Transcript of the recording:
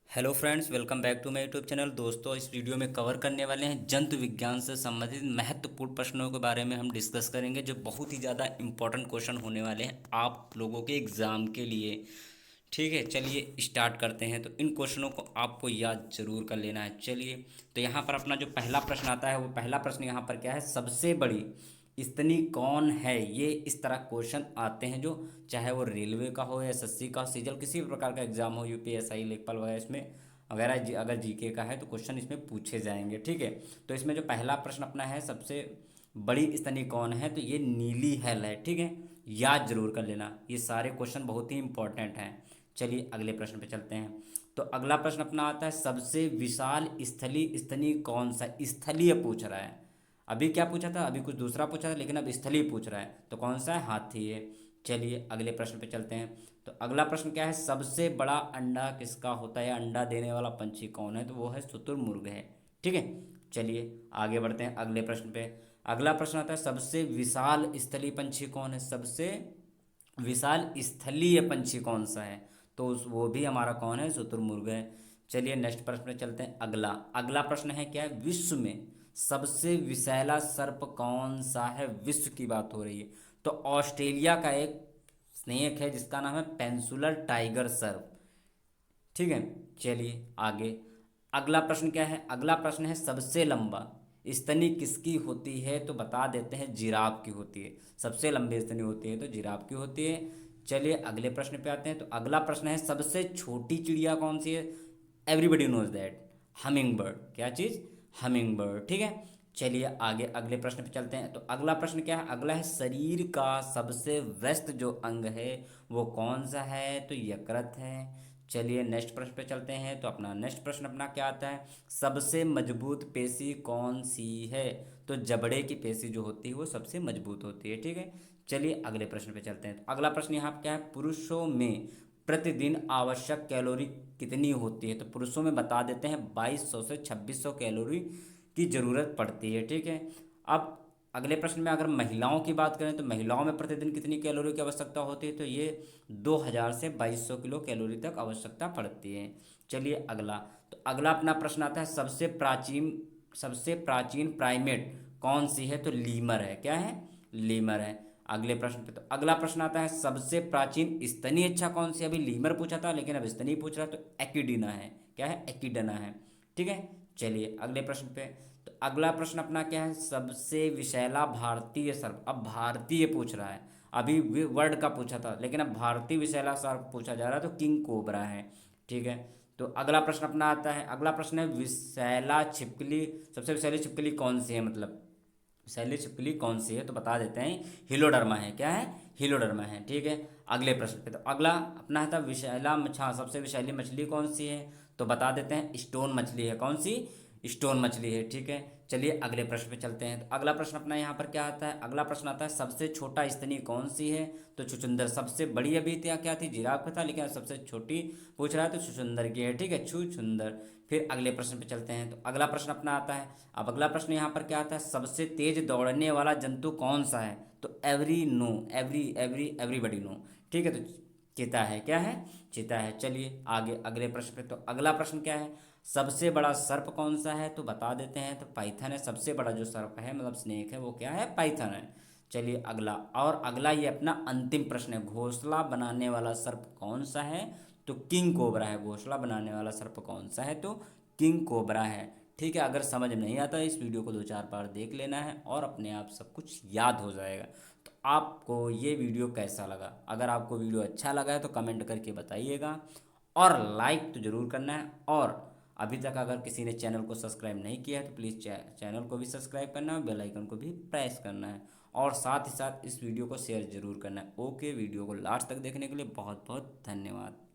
Hello friends, welcome back to my YouTube channel. दोस्तों, इस video में कवर करने वाले हैं जंतु विज्ञान से संबंधित महत्वपूर्ण प्रश्नों के बारे में हम डिस्कस करेंगे, जो बहुत ही ज़्यादा इंपॉर्टेंट क्वेश्चन होने वाले हैं आप लोगों के एग्ज़ाम के लिए। ठीक है, चलिए स्टार्ट करते हैं। तो इन क्वेश्चनों को आपको याद जरूर कर लेना है। चलिए, तो यहाँ पर अपना जो पहला प्रश्न आता है, वो पहला प्रश्न यहाँ पर क्या है, सबसे बड़ी स्तनी कौन है। ये इस तरह क्वेश्चन आते हैं, जो चाहे वो रेलवे का हो या एसएससी का, सीजल, किसी भी प्रकार का एग्जाम हो, यूपीएसआई, लेखपाल वगैरह, इसमें वगैरह अगर जीके का है तो क्वेश्चन इसमें पूछे जाएंगे। ठीक है, तो इसमें जो पहला प्रश्न अपना है, सबसे बड़ी स्तनी कौन है, तो ये नीली हेल है। ठीक है, याद जरूर कर लेना, ये सारे क्वेश्चन बहुत ही इंपॉर्टेंट हैं। चलिए अगले प्रश्न पे चलते हैं। तो अगला प्रश्न अपना आता है, सबसे विशाल स्थलीय स्तनी कौन सा। स्थलीय पूछ रहा है, अभी क्या पूछा था, अभी कुछ दूसरा पूछा था, लेकिन अब स्थलीय पूछ रहा है, तो कौन सा है, हाथी है। चलिए अगले प्रश्न पे चलते हैं। तो अगला प्रश्न क्या है, सबसे बड़ा अंडा किसका होता है, अंडा देने वाला पंछी कौन है, तो वो है शुतुरमुर्ग है। ठीक है, चलिए आगे बढ़ते हैं अगले प्रश्न पे। अगला प्रश्न आता है, सबसे विशाल स्थलीय पंछी कौन है, सबसे विशाल स्थलीय पंछी कौन सा है, तो वो भी हमारा कौन है, शुतुरमुर्ग है। चलिए नेक्स्ट प्रश्न पे चलते हैं। अगला अगला प्रश्न है क्या है, विश्व में सबसे विषैला सर्प कौन सा है। विश्व की बात हो रही है, तो ऑस्ट्रेलिया का एक स्नेक है जिसका नाम है पेंसुलर टाइगर सर्प। ठीक है, चलिए आगे। अगला प्रश्न क्या है, अगला प्रश्न है, सबसे लंबा स्तनी किसकी होती है, तो बता देते हैं जिराफ की होती है। सबसे लंबी स्तनी होती है तो जिराफ की होती है। चलिए अगले प्रश्न पे आते हैं। तो अगला प्रश्न है, सबसे छोटी चिड़िया कौन सी है। Everybody knows that, humming bird. क्या चीज़, हमिंग बर्ड। ठीक है, चलिए आगे अगले प्रश्न पे चलते हैं। तो अगला प्रश्न क्या है, अगला है, शरीर का सबसे व्यस्त जो अंग है वो कौन सा है, तो यकृत है। चलिए नेक्स्ट प्रश्न पे चलते हैं। तो अपना नेक्स्ट प्रश्न अपना क्या आता है, सबसे मजबूत पेशी कौन सी है, तो जबड़े की पेशी जो होती है वो सबसे मजबूत होती है। ठीक है, चलिए अगले प्रश्न पे चलते हैं। तो अगला प्रश्न यहाँ पे क्या है, पुरुषों में प्रतिदिन आवश्यक कैलोरी कितनी होती है, तो पुरुषों में बता देते हैं 2200 से 2600 कैलोरी की ज़रूरत पड़ती है। ठीक है, अब अगले प्रश्न में अगर महिलाओं की बात करें, तो महिलाओं में प्रतिदिन कितनी कैलोरी की आवश्यकता होती है, तो ये 2000 से 2200 किलो कैलोरी तक आवश्यकता पड़ती है। चलिए अगला। तो अगला अपना प्रश्न आता है, सबसे प्राचीन प्राइमेट कौन सी है, तो लीमर है। क्या है, लीमर है। अगले प्रश्न पे, तो अगला प्रश्न आता है, सबसे प्राचीन स्तनी इच्छा कौन सी है। अभी लीमर पूछा था, लेकिन अब स्तनी पूछ रहा है, तो एक्टिडना है। क्या है, एक्टिडना है। ठीक है, चलिए अगले प्रश्न पे। तो अगला प्रश्न अपना क्या है, सबसे विषैला भारतीय सर्प। अब भारतीय पूछ रहा है, अभी वर्ल्ड का पूछा था, लेकिन अब भारतीय विषैला सर्प पूछा जा रहा है, तो किंग कोबरा है। ठीक है, तो अगला प्रश्न अपना आता है, अगला प्रश्न है, विषैला छिपकली, सबसे विषैली छिपकली कौन सी है, मतलब विषैली छिपकली कौन सी है, तो बता देते हैं हिलोडर्मा है। क्या है, हिलोडर्मा है। ठीक है, अगले प्रश्न पे। तो अगला अपना है था, विषैला हाँ, सबसे विषैली मछली कौन सी है, तो बता देते हैं स्टोन मछली है। कौन सी, स्टोन मछली है। ठीक है, चलिए अगले प्रश्न पे चलते हैं। तो अगला प्रश्न अपना यहाँ पर क्या आता है, अगला प्रश्न आता है, सबसे छोटा स्तनी कौन सी है, तो छुचुंदर। सबसे बड़ी अभी क्या थी, जिराफ का था, लेकिन अब सबसे छोटी पूछ रहा है, तो छुचुंदर की है। ठीक है, छुचुंदर। फिर अगले प्रश्न पे चलते हैं। तो अगला प्रश्न अपना आता है, अब अगला प्रश्न यहाँ पर क्या आता है, सबसे तेज दौड़ने वाला जंतु कौन सा है, तो एवरीबडी नो। ठीक है, तो चीता है। क्या है, चीता है। चलिए आगे अगले प्रश्न पे। तो अगला प्रश्न क्या है, सबसे बड़ा सर्प कौन सा है, तो बता देते हैं, तो पाइथन है। सबसे बड़ा जो सर्प है, मतलब स्नेक है, वो क्या है, पाइथन है। चलिए अगला, और अगला ये अपना अंतिम प्रश्न है, घोंसला बनाने वाला सर्प कौन सा है, तो किंग कोबरा है। घोंसला बनाने वाला सर्प कौन सा है, तो किंग कोबरा है। ठीक है, अगर समझ नहीं आता इस वीडियो को 2-4 बार देख लेना है और अपने आप सब कुछ याद हो जाएगा। तो आपको ये वीडियो कैसा लगा, अगर आपको वीडियो अच्छा लगा है तो कमेंट करके बताइएगा, और लाइक तो ज़रूर करना है। और अभी तक अगर किसी ने चैनल को सब्सक्राइब नहीं किया है, तो प्लीज़ चैनल को भी सब्सक्राइब करना है, बेल आइकन को भी प्रेस करना है, और साथ ही साथ इस वीडियो को शेयर ज़रूर करना है। ओके, वीडियो को लास्ट तक देखने के लिए बहुत बहुत धन्यवाद।